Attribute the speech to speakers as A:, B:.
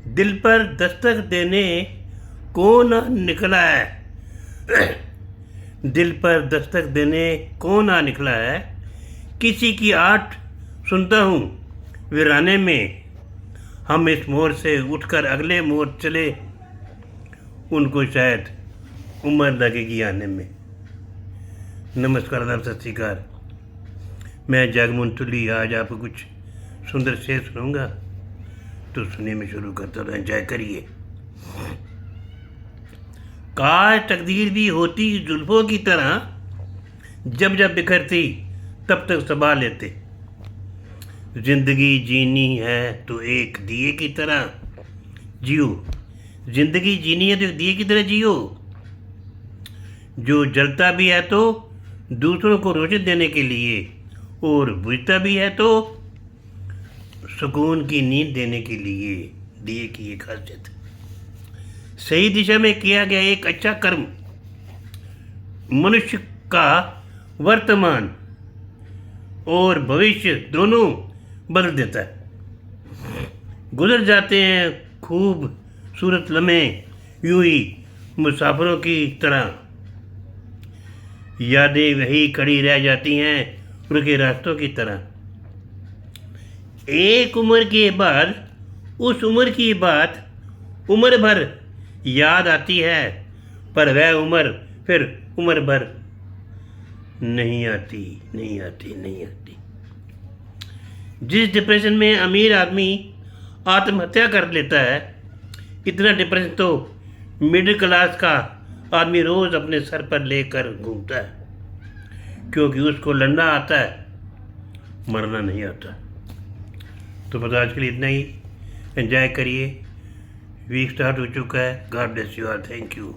A: दिल पर दस्तक देने कौन आ निकला है। दिल पर दस्तक देने कौन आ निकला है। किसी की आट सुनता हूँ वीराने में। हम इस मोड़ से उठकर अगले मोड़ चले, उनको शायद उम्र लगेगी आने में। नमस्कार, आदाब, सत श्री अकाल। मैं जगमोहन तुली आज आपको कुछ सुंदर शेर सुनाऊंगा, तो सुनने में शुरू करता हूँ, एंजॉय करिए। काश तकदीर भी होती जुल्फों की तरह, जब जब बिखरती तब तक सबा लेते। जिंदगी जीनी है तो एक दिए की तरह जियो। जिंदगी जीनी है तो एक दिए की तरह जियो, जो जलता भी है तो दूसरों को रोशनी देने के लिए, और बुझता भी है तो सुकून की नींद देने के लिए। दिए की एक खासियत, सही दिशा में किया गया एक अच्छा कर्म मनुष्य का वर्तमान और भविष्य दोनों बदल देता है। गुजर जाते हैं खूबसूरत लम्हे यूं ही मुसाफिरों की तरह। यादें वही खड़ी रह जाती हैं उनके रास्तों की तरह। एक उम्र के बाद उस उम्र की बात उम्र भर याद आती है, पर वह उम्र फिर उम्र भर नहीं आती, नहीं आती, नहीं आती। जिस डिप्रेशन में अमीर आदमी आत्महत्या कर लेता है, इतना डिप्रेशन तो मिडिल क्लास का आदमी रोज़ अपने सर पर लेकर घूमता है, क्योंकि उसको लड़ना आता है, मरना नहीं आता। तो बस आज के लिए इतना ही। एंजॉय करिए। वीक स्टार्ट हो चुका है। God bless you all. Thank you.